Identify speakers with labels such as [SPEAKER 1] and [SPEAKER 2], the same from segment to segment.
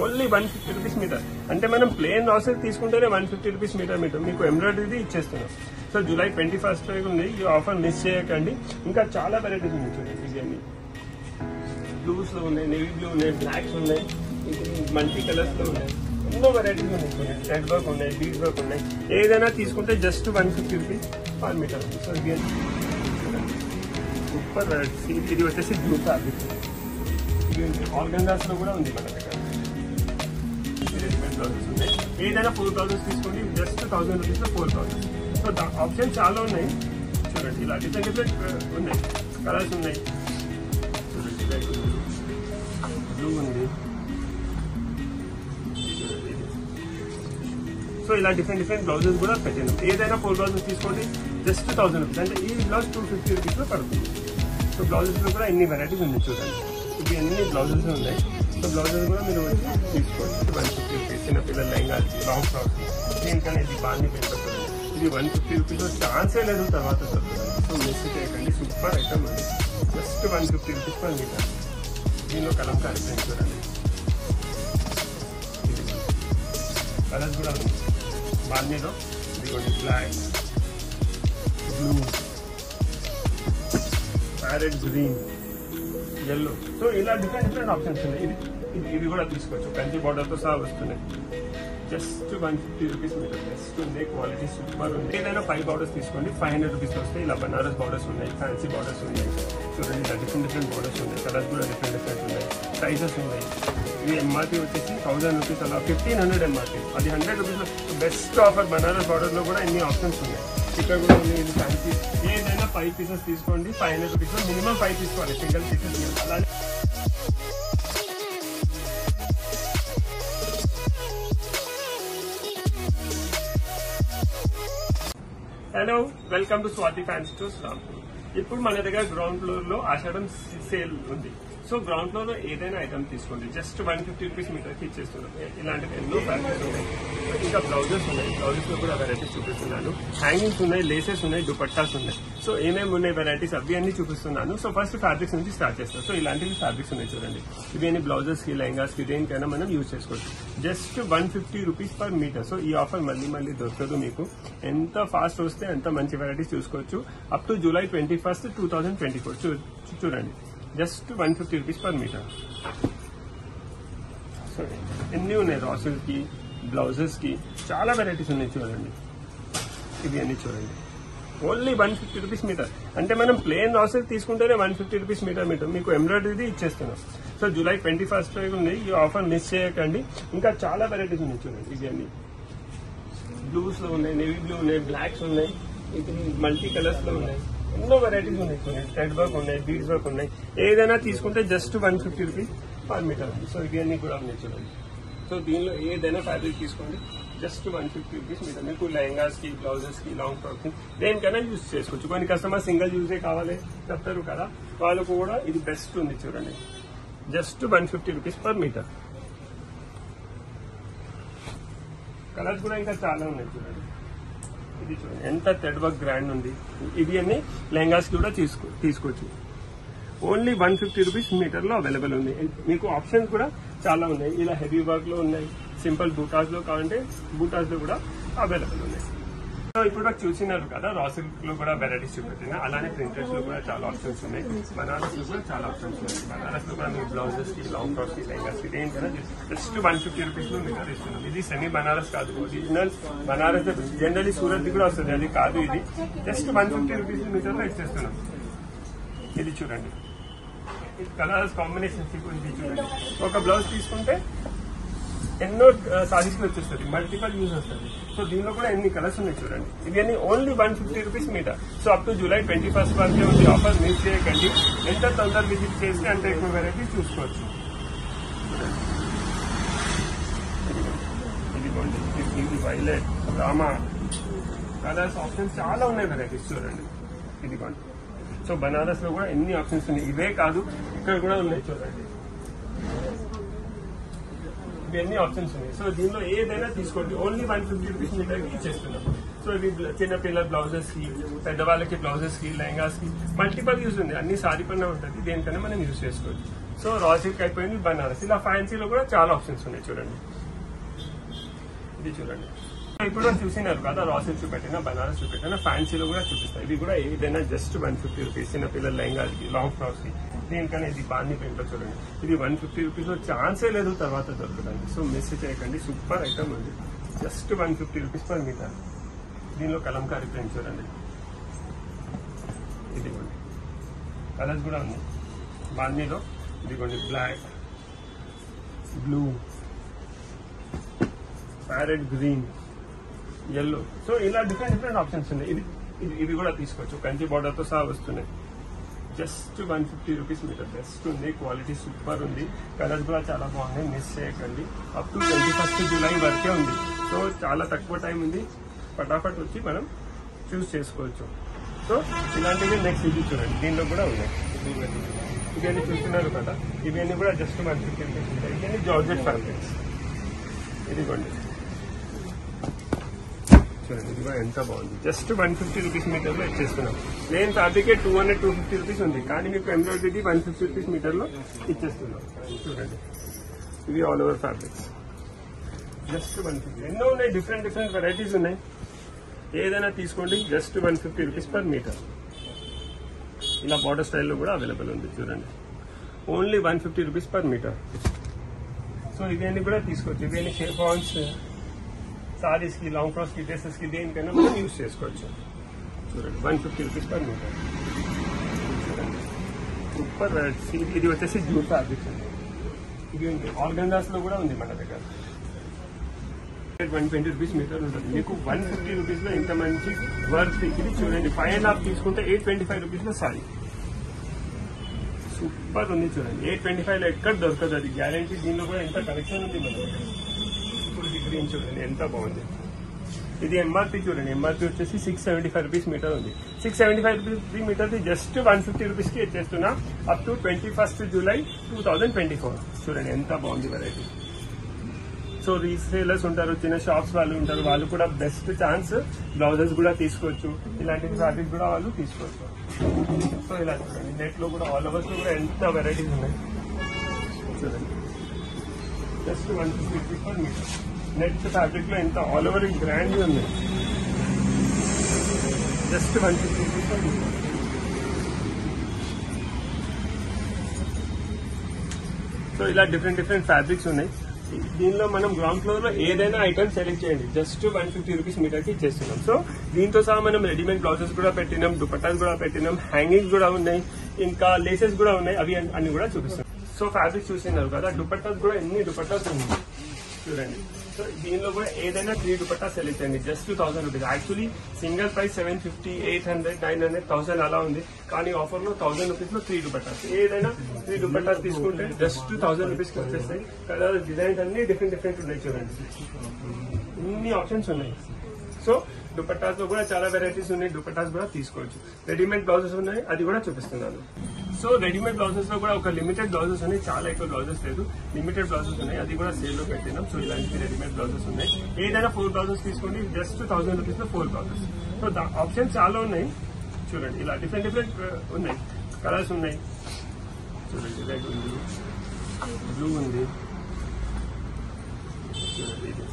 [SPEAKER 1] Only 150 rupees metre. అంటే మనం plain raw silk తీసుకుంటేనే 150 రూపీస్ మీటర్ మీకు ఎంబ్రాయిడరీ ఇచ్చేస్తున్నాం. సో జూలై 21 ఉంది. ఈ ఆఫర్ మిస్ చేయకండి. ఇంకా చాలా వెరైటీస్ ఉన్నాయి చూడండి. ఇవన్నీ బ్లూస్ లో ఉన్నాయి, నేవీ బ్లూ ఉన్నాయి, బ్లాక్స్ ఉన్నాయి, మల్టీ కలర్స్ లో ఉన్నాయి, ఎన్నో వెరైటీస్ ఉన్నాయి చూడండి. థ్రెడ్ వర్క్ ఉన్నాయి, బీడ్ వర్క్ ఉన్నాయి. ఏదైనా తీసుకుంటే just 150 rupees per metre. So super varieties. ఇది వచ్చేసి బ్లూ ఫ్యాబ్రిక్. ఆర్గన్జాస్ లో కూడా ఉంది మన దగ్గర. రెడీమేడ్ బ్లౌజెస్ ఉన్నాయి. ఏదైనా 4 బ్లౌజెస్ తీసుకోండి, జస్ట్ 1000 రూపీస్ లో 4 బ్లౌజెస్. సో ఆప్షన్ చాలా ఉన్నాయి చూడండి. ఇలా డిఫరెంట్ డిఫరెంట్ ఉన్నాయి, కలర్స్ ఉన్నాయి చూడండి. బ్లూ ఉంది. సో ఇలా డిఫరెంట్ డిఫరెంట్ బ్లౌజెస్ కూడా పెట్టినాం. ఏదైనా 4 బ్లౌజెస్ తీసుకోండి, జస్ట్ 1000 రూపీస్. అంటే ఈ బ్లౌజ్ 250 రూపీస్ లో పడుతుంది. సో బ్లౌజెస్ లో కూడా ఎన్ని వెరైటీస్ ఉన్నాయి చూడండి. ఇవి అన్ని బ్లౌజెస్ ఉన్నాయి. సో బ్లౌజెస్ కూడా మీరు తీసుకోవచ్చు. 150 రూపీస్. చిన్నపిల్లల లెహంగా, లాంగ్ ఫ్రాక్స్, దీనికన్నా ఇది బాగా పెట్టుకోండి. ఇది 150 రూపీస్ ఛాన్సే లేదు తర్వాత. సో మిస్ చేయకండి. సూపర్ ఐటమ్ అండి. Just 150 rupees per metre. దీనిలో కలంకారీ ప్రింట్ చూడండి. కలర్స్ కూడా ఉంది. బాందీలో ఇదిగోండి, black, blue, parrot green, yellow. So ఇలా డిఫరెంట్ డిఫరెంట్ ఆప్షన్స్ ఉన్నాయి. ఇవి కూడా తీసుకోవచ్చు. కంచి బార్డర్తో సహా వస్తున్నాయి. Just 150 rupees metre. బెస్ట్ ఉంది, క్వాలిటీ సూపర్ ఉంది. ఏదైనా 5 బార్డర్స్ తీసుకోండి, 500 రూపీస్ వస్తాయి. ఇలా బనారస్ బార్డర్స్ ఉన్నాయి, ఫ్యాన్సీ బార్డర్స్ ఉన్నాయి చూడండి. ఇలా డిఫరెంట్ డిఫరెంట్ బార్డర్స్ ఉన్నాయి. కలర్స్ కూడా డిఫరెంట్ డిఫరెంట్ ఉన్నాయి. ప్రైజెస్ ఉన్నాయి. ఇది ఎంఆర్పీ వచ్చేసి 1000 రూపీస్, అలా 1500 ఎంఆర్పీ. అది 100 రూపీస్లో బెస్ట్ ఆఫర్. బనారస్ బార్డర్లో కూడా ఎన్ని ఆప్షన్స్ ఉన్నాయి. ఇక్కడ కూడా ఉంది. ఇది ఫ్యాన్సీ. ఏదైనా 5 పీసెస్ తీసుకోండి, 500 రూపీస్లో మినిమం 5 తీసుకోవాలి. Single pieces. అలానే hello, welcome to Swathi fancy stores Rampur. ఇప్పుడు మన దగ్గర గ్రౌండ్ ఫ్లోర్ లో ఆషాఢం సేల్ ఉంది. సో గ్రౌండ్ ఫ్లోర్ లో ఏదైనా ఐటమ్ తీసుకోండి, జస్ట్ 150 రూపీస్ మీటర్కి ఇచ్చేస్తున్నాం. ఇలాంటివి ఎన్నో ఫ్యాబ్రిక్స్ ఉన్నాయి. ఇంకా బ్లౌజెస్ ఉన్నాయి. బ్లౌజెస్ లో కూడా వెరైటీస్ చూపిస్తున్నాను. హ్యాంగింగ్స్ ఉన్నాయి, లేసెస్ ఉన్నాయి, దుపట్టాస్ ఉన్నాయి. సో ఏమేమి ఉన్నాయి వెరైటీస్ అవి అన్ని చూపిస్తున్నాను. సో ఫస్ట్ ఫ్యాబ్రిక్స్ నుంచి స్టార్ట్ చేస్తాను. సో ఇలాంటివి ఫ్యాబ్రిక్స్ ఉన్నాయి చూడండి. ఇవి అన్ని బ్లౌజెస్ కి, లెహంగాస్ కి, దేనికైనా మనం యూజ్ చేసుకోవచ్చు. Just 150 rupees per metre. So ఈ ఆఫర్ మళ్ళీ దొరకదు మీకు. ఎంత ఫాస్ట్ వస్తే అంత మంచి వెరైటీస్ చూసుకోవచ్చు. అప్ టు జూలై 21, 2024 చూడండి. Just 150 rupees per metre. So ఎన్ని ఉన్నాయి. రా సిల్క్ కి, బ్లౌజెస్ కి చాలా వెరైటీస్ ఉన్నాయి చూడండి. ఇవి అన్ని చూడండి. Only 150 rupees metre. అంటే మనం ప్లేన్ రా సిల్క్ తీసుకుంటేనే 150 రూపీస్ మీటర్ మీకు ఎంబ్రాయిడరీ ఇచ్చేస్తున్నాం. సో జూలై 21 ఉంది. ఈ ఆఫర్ మిస్ చేయకండి. ఇంకా చాలా వెరైటీస్ ఉన్నాయి చూడండి. ఇవి అన్ని బ్లూస్ లో ఉన్నాయి, నేవీ బ్లూ ఉన్నాయి, బ్లాక్స్ ఉన్నాయి, మల్టీ కలర్స్ లో ఉన్నాయి, ఎన్నో వెరైటీస్ ఉన్నాయి చూడండి. థ్రెడ్ వర్క్ ఉన్నాయి, బీడ్స్ వర్క్ ఉన్నాయి. ఏదైనా తీసుకుంటే just 150 rupees per metre. So ఇవన్నీ కూడా ఉన్నాయి చూడండి. సో దీనిలో ఏదైనా ఫ్యాబ్రిక్ తీసుకోండి, జస్ట్ 150 రూపీస్ మీటర్. మీకు లెహంగాస్ కి, బ్లౌజెస్ కి, లాంగ్ ఫ్రాక్స్ కి దేనికైనా యూజ్ చేసుకోవచ్చు. కొన్ని కస్టమర్ సింగిల్ యూజే కావాలి చెప్తారు కదా, వాళ్ళకు కూడా ఇది బెస్ట్ ఉంది చూడండి. Just 150 rupees per metre. Colours కూడా ఇంకా చాలా ఉన్నాయి చూడండి. ఇది చూడండి ఎంత థ్రెడ్ వర్క్ గ్రాండ్ ఉంది. ఇది అన్ని లెహంగాస్ కూడా తీసుకోవచ్చు. ఓన్లీ 150 రూపీస్ మీటర్ లో అవైలబుల్ ఉంది. మీకు ఆప్షన్స్ కూడా చాలా ఉన్నాయి. ఇలా హెవీ వర్క్ లో ఉన్నాయి, సింపుల్ బూటాస్ లో కావాలంటే బూటాస్ లో కూడా అవైలబుల్ ఉన్నాయి. సో ఇప్పుడు చూసినారు కదా, రా సిల్క్ లో కూడా వెరైటీస్ చూపెట్టినా. అలానే ప్రింటెడ్స్ లో కూడా చాలా ఆప్షన్స్ ఉన్నాయి. బనారస్ లో కూడా చాలా ఆప్షన్స్ ఉన్నాయి. బనారస్ లో కూడా మీకు బ్లౌజెస్ కి, లాంగ్ ఫ్రాక్స్ కి, లెహంగాస్ కి దేనికైనా జస్ట్ 150 రూపీస్ లో మీటర్ ఇస్తున్నాం. ఇది సెమీ బనారస్ కాదు, ఒరిజినల్ బనారస్. జనరలీ సూరత్ కూడా వస్తుంది, అది కాదు. ఇది జస్ట్ 150 రూపీస్ మీటర్ లో ఇచ్చేస్తున్నాం. ఇది చూడండి, కలర్స్ కాంబినేషన్స్ ఇది చూడండి. ఒక బ్లౌజ్ తీసుకుంటే ఎన్నో సారీస్ వచ్చేస్తుంది, మల్టిపల్ యూజ్ వస్తుంది. సో దీనిలో కూడా ఎన్ని కలర్స్ ఉన్నాయి చూడండి. ఇవన్నీ only 150 rupees metre. So up to July 21 వరకే ఉంది ఆఫర్. మిస్ చేయకండి. ఎంత తొందర విజిట్ చేస్తే అంత ఎక్కువ వెరైటీస్ చూసుకోవచ్చు. ఇది వైలెట్, రామా కలర్స్ ఆప్షన్స్ చాలా ఉన్నాయి వెరైటీస్ చూడండి. ఇదిగోండి. సో బనారస్ లో కూడా ఎన్ని ఆప్షన్స్ ఉన్నాయి. ఇవే కాదు, ఇక్కడ కూడా ఉన్నాయి చూడండి. ఇవన్నీ ఆప్షన్స్ ఉన్నాయి. సో దీనిలో ఏదైనా తీసుకోండి. ఓన్లీ 150 రూపీస్ మీటర్ ఇచ్చేస్తున్నాం. సో ఇవి చిన్నపిల్లల బ్లౌజెస్ కి, పెద్దవాళ్ళకి బ్లౌజెస్ కి, లెహంగాస్ కి మల్టిపల్ యూజ్ ఉంది. అన్ని సారీ పైన ఉంటుంది, దేనికైనా మనం యూజ్ చేసుకోవచ్చు. సో రా సిల్క్ అయిపోయింది, బనారస్. ఇలా ఫ్యాన్సీలో కూడా చాలా ఆప్షన్స్ ఉన్నాయి చూడండి. ఇది చూడండి, ఇప్పుడు చూసినారు కదా, రా సిల్క్ చూపెట్టినా, బనారస్ చూపెట్టినా, ఫ్యాన్సీలో కూడా చూపిస్తాయి. ఇది కూడా ఏదైనా జస్ట్ 150 రూపీస్. చిన్న పిల్లల లెహంగాకి, లాంగ్ ఫ్రాక్స్ కి, దీనికన్నా ఇది బాందీ ప్రింట్ లో చూడండి. ఇది 150 రూపీస్ లో ఛాన్సే లేదు తర్వాత దొరకడానికి. సో మిస్ చేయకండి, సూపర్ ఐటమ్ ఉంది. Just 150 rupees per metre. దీనిలో కలంకారీ ప్రింట్ చూడండి. ఇదిగోండి, కలర్స్ కూడా ఉంది బాందీలో. ఇదిగోండి, black, blue, parrot green, yellow. So ఇలా డిఫరెంట్ ఆప్షన్స్ ఉన్నాయి. ఇది కూడా తీసుకోవచ్చు, కంచి బార్డర్ తో సహా వస్తున్నాయి. Just 150 rupees metre. బెస్ట్ ఉంది, క్వాలిటీ సూపర్ ఉంది, కలర్స్ కూడా చాలా బాగున్నాయి. మిస్ చేయకండి. అప్ టు 21 జూలై వరకే ఉంది. సో చాలా తక్కువ టైం ఉంది, ఫటాఫట్ వచ్చి మనం చూస్ చేసుకోవచ్చు. సో ఇలాంటివి నెక్స్ట్ ఇది చూడండి, దీనిలో కూడా ఉన్నాయి. ఇవన్నీ చూస్తున్నారు కదా, ఇవన్నీ కూడా జస్ట్ 150 రూపీస్ ఉంటాయి. ఇవన్నీ జార్జెట్ ఫ్యాబ్రిక్స్. ఇదిగోండి చూడండి, ఇది కూడా ఎంత బాగుంది. జస్ట్ 150 రూపీస్ మీటర్ లో ఇచ్చేస్తున్నాం. ప్లేన్ ఫ్యాబ్రికే 200-250 రూపీస్ ఉంది, కానీ మీకు ఎంబ్రాయిడరీ 150 రూపీస్ మీటర్ లో ఇచ్చేస్తున్నాం. చూడండి, ఇవి ఆల్ ఓవర్ ఫ్యాబ్రిక్స్. జస్ట్ 150. ఎన్నో ఉన్నాయి, డిఫరెంట్ వెరైటీస్ ఉన్నాయి. ఏదైనా తీసుకోండి, జస్ట్ 150 రూపీస్ పర్ మీటర్. ఇలా బార్డర్ స్టైల్లో కూడా అవైలబుల్ ఉంది చూడండి. Only 150 rupees per metre. So ఇవన్నీ కూడా తీసుకోవచ్చు. ఇవన్నీ షేఫాన్స్, సారీస్ కి, లాంగ్ ఫ్రాక్స్ కి, డ్రెస్సెస్ కి, దేనికైనా మనం యూజ్ చేసుకోవచ్చు. చూడండి, 150 రూపీస్ పర్ మీటర్. చూడండి, సూపర్ వెరైటీ. ఇది వచ్చేసి జూట్ ఫ్యాబ్రిక్స్ ఉంది. ఇది ఉంది, ఆర్గంజాస్ లో కూడా ఉంది మన దగ్గర. 120 రూపీస్ మీటర్ ఉంటుంది. మీకు 150 రూపీస్ లో ఇంత మంచి వర్క్. ఇది చూడండి, 5.5 తీసుకుంటే 825 రూపీస్ లో సారీ. సూపర్ ఉంది చూడండి. 825 లో ఎక్కడ దొరకదు, అది గ్యారంటీ. దీనిలో కూడా ఎంత కలెక్షన్ ఉంది మన దగ్గర. ఇప్పుడు ఇది గ్రీన్ చూడండి, ఎంత బాగుంది. ఇది ఎంఆర్పీ చూడండి, ఎంఆర్పీ వచ్చేసి 675 రూపీస్ మీటర్ ఉంది. 675 రూపీస్ మీటర్ జస్ట్ 150 రూపీస్ కి ఇచ్చేస్తున్నా. Up to 21 July 2024. చూడండి ఎంత బాగుంది వెరైటీ. సో రీసేలర్స్ ఉంటారు, చిన్న షాప్స్ వాళ్ళు ఉంటారు, వాళ్ళు కూడా బెస్ట్ ఛాన్స్. బ్లౌజెస్ కూడా తీసుకోవచ్చు, ఇలాంటి ఫ్యాబ్రిక్ కూడా వాళ్ళు తీసుకోవచ్చు. సో ఇలా చూడండి, నెట్ లో కూడా ఆల్ ఓవర్స్ లో కూడా ఎంత వెరైటీస్ ఉన్నాయి చూడండి. Just 150 rupees per metre. Net fabric లో ఎంత ఆల్ ఓవర్ గ్రాండ్ ఉంది. Just 150 rupees per metre. So ఇలా డిఫరెంట్ ఫ్యాబ్రిక్స్ ఉన్నాయి. దీనిలో మనం గ్రౌండ్ ఫ్లోర్ లో ఏదైనా ఐటమ్ సెలెక్ట్ చేయండి, జస్ట్ 150 రూపీస్ మీటర్ కి ఇచ్చేస్తున్నాం. సో దీంతో సహా మనం రెడీమేడ్ బ్లౌజెస్ కూడా పెట్టినాం, దుపట్టాస్ కూడా పెట్టినాం, హ్యాంగింగ్స్ కూడా ఉన్నాయి, ఇంకా లేసెస్ కూడా ఉన్నాయి. అవి అన్ని కూడా చూపిస్తాం. సో ఫ్యాబ్రిక్ చూస్తున్నారు కదా, దుపట్టాస్ కూడా ఎన్ని దుపట్టాస్ ఉన్నాయి చూడండి. సో దీనిలో కూడా ఏదైనా 3 దుపట్టాస్ సెలెక్ట్ చేయండి, just 1000 rupees. Actually single price 750, 800, 900, 1000 అలా ఉంది, కానీ ఆఫర్ లో 1000 రూపీస్ లో 3 దుపట్టాస్. ఏదైనా 3 దుపట్టాస్ తీసుకుంటే జస్ట్ 1000 రూపీస్ కి వచ్చేస్తాయి. కలర్ డిజైన్స్ అన్ని డిఫరెంట్ ఉన్నాయి చూడండి. ఇన్ని ఆప్షన్స్ ఉన్నాయి. సో దుపట్టాస్ లో కూడా చాలా వెరైటీస్ ఉన్నాయి, దుపట్టాస్ కూడా తీసుకోవచ్చు. రెడీమేడ్ బ్లౌజెస్ ఉన్నాయి, అది కూడా చూపిస్తున్నాను. సో రెడీమేడ్ బ్లౌజెస్ లో కూడా ఒక లిమిటెడ్ బ్లౌజెస్ ఉన్నాయి, చాలా ఎక్కువ బ్లౌజెస్ లేదు, లిమిటెడ్ బ్లౌజెస్ ఉన్నాయి, అది కూడా సేల్ లో పెట్టినాం. సో ఇలాంటి రెడీమేడ్ బ్లౌజెస్ ఉన్నాయి. ఏదైనా 4 బ్లౌజెస్ తీసుకోండి, జస్ట్ 1000 రూపీస్ లో 4 బ్లౌజెస్. సో ఆప్షన్స్ చాలా ఉన్నాయి చూడండి. ఇలా డిఫరెంట్ ఉన్నాయి, కలర్స్ ఉన్నాయి చూడండి. రెడ్ ఉంది, బ్లూ ఉంది చూడండి. ఇది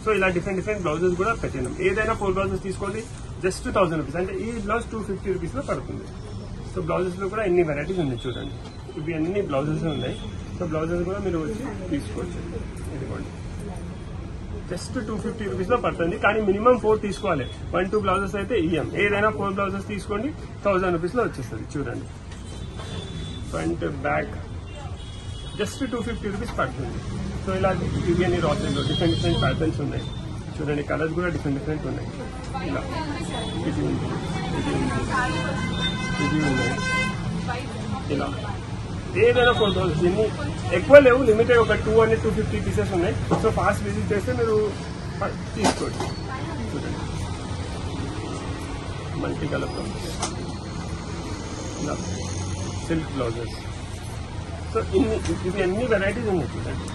[SPEAKER 1] సో ఇలా డిఫరెంట్ బ్లౌజెస్ కూడా పెట్టినాం. ఏదైనా 4 బ్లౌజెస్ తీసుకోండి, జస్ట్ 1000 రూపీస్. అంటే ఈ బ్లౌజ్ 250 రూపీస్ లో పడుతుంది. సో బ్లౌజెస్ లో కూడా ఎన్ని వెరైటీస్ ఉన్నాయి చూడండి. ఇవి అన్ని బ్లౌజెస్ ఉన్నాయి. సో బ్లౌజెస్ కూడా మీరు వచ్చి తీసుకోవచ్చు. ఇదిగోండి, జస్ట్ 250 రూపీస్ లో పడుతుంది, కానీ మినిమం 4 తీసుకోవాలి. 1-2 బ్లౌజెస్ అయితే ఇయ్యం. ఏదైనా 4 బ్లౌజెస్ తీసుకోండి, 1000 రూపీస్ లో వచ్చేస్తుంది చూడండి. ఫ్రంట్ బ్యాక్ జస్ట్ 250 రూపీస్ పడుతుంది. సో ఇలా ఇవి అన్ని రాసెల్లో డిఫరెంట్ ప్యాటర్న్స్ ఉన్నాయి చూడండి. కలర్స్ కూడా డిఫరెంట్ ఉన్నాయి. ఇలా ఇది ఉంది, ఇది ఉంది, ఇది ఉన్నాయి. ఇలా ఏదైనా 4 బ్లౌజెస్. ఇన్ని ఎక్కువ లేవు, లిమిటెడ్ ఒక 200-250 పీసెస్ ఉన్నాయి. సో ఫాస్ట్ విజిట్ చేస్తే మీరు తీసుకోవచ్చు చూడండి. మల్టీ కలర్ బ్లౌజెస్, ఇలా సిల్క్ బ్లౌజెస్. సో ఇవి అన్ని వెరైటీస్ ఉన్నాయి చూడండి.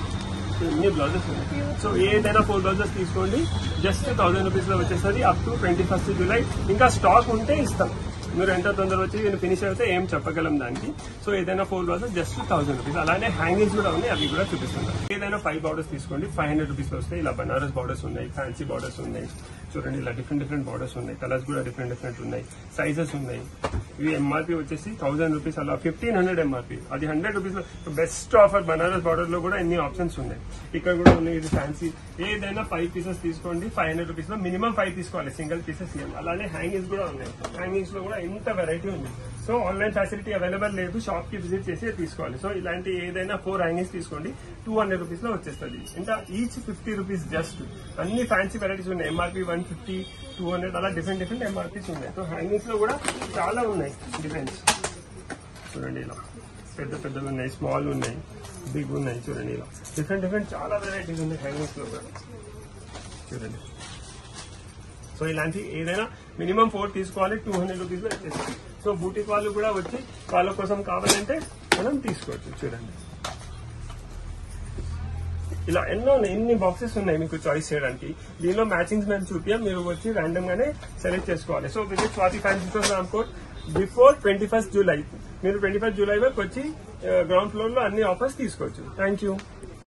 [SPEAKER 1] ఇన్ని బ్లౌజెస్ ఉన్నాయి. సో ఏదైనా 4 బ్లౌజెస్ తీసుకోండి, జస్ట్ 1000 రూపీస్ లో వచ్చేస్తుంది. Up to 21 July. ఇంకా స్టాక్ ఉంటే ఇస్తాం, మీరు ఎంత తొందర వచ్చి నేను ఫినిష్ అయితే ఏం చెప్పగలం దానికి. సో ఏదైనా 4 బార్డర్స్ జస్ట్ 1000 రూపీస్. అలానే హ్యాంగింగ్స్ కూడా ఉన్నాయి, అవి కూడా చూపిస్తున్నాను. ఏదైనా 5 బార్డర్స్ తీసుకోండి 500 రూపీస్ వస్తాయి. ఇలా బనారస్ బార్డర్స్ ఉన్నాయి, ఫ్యాన్సీ బార్డర్స్ ఉన్నాయి. చూడండి ఇలా డిఫరెంట్ బార్డర్స్ ఉన్నాయి, కలర్స్ కూడా డిఫరెంట్ ఉన్నాయి, సైజెస్ ఉన్నాయి. ఇవి ఎంఆర్పీ వచ్చేసి 1000 రూపీస్, అలా 1500 ఎంఆర్పీ. అది 100 రూపీస్ లో బెస్ట్ ఆఫర్. బనారస్ బార్డర్ లో కూడా ఎన్ని ఆప్షన్స్ ఉన్నాయి. ఇక్కడ కూడా ఉన్నాయి. ఇది ఫ్యాన్సీ. ఏదైనా 5 పీసెస్ తీసుకోండి 500 రూపీస్ లో. మినిమం 5 తీసుకోవాలి, సింగిల్ పీసెస్ ఇవ్వాలి. అలానే హ్యాంగింగ్స్ కూడా ఉన్నాయి. హ్యాంగింగ్స్ లో కూడా ఎంత వెరైటీ ఉంది. సో ఆన్లైన్ ఫెసిలిటీ అవైలబుల్ లేదు, షాప్ కి విజిట్ చేసి తీసుకోవాలి. సో ఇలాంటి ఏదైనా 4 హ్యాంగింగ్స్ తీసుకోండి 200 రూపీస్ లో వచ్చేస్తుంది. ఇంకా ఈచ్ 50 రూపీస్ జస్ట్. అన్ని ఫ్యాన్సీ వెరైటీస్ ఉన్నాయి. ఎంఆర్పీ 150, 200 అలా డిఫరెంట్ ఎంఆర్పీస్ ఉన్నాయి. సో హ్యాంగింగ్స్ లో కూడా చాలా ఉన్నాయి డిజైన్స్. చూడండి ఇలా పెద్దవి ఉన్నాయి, స్మాల్ ఉన్నాయి, బిగ్ ఉన్నాయి. చూడండి ఇలా డిఫరెంట్ చాలా వెరైటీస్ ఉన్నాయి హ్యాంగింగ్స్ లో కూడా. చూడండి. సో ఇలాంటి ఏదైనా మినిమం 4 తీసుకోవాలి, 200 రూపీస్ లో వచ్చేసి. సో బూటిక్ వాళ్ళు కూడా వచ్చి వాళ్ళ కోసం కావాలంటే మనం తీసుకోవచ్చు. చూడండి ఇలా ఎన్ని బాక్సెస్ ఉన్నాయి మీకు చాయిస్ చేయడానికి. దీనిలో మ్యాచింగ్స్ మేము చూపియాం, మీరు వచ్చి ర్యాండమ్ గానే సెలెక్ట్ చేసుకోవాలి. So visit Swathi fancy store Ramkot before 21st July. మీరు 21st జూలై వరకు వచ్చి గ్రౌండ్ ఫ్లోర్ లో అన్ని ఆఫర్స్ తీసుకోవచ్చు. Thank you.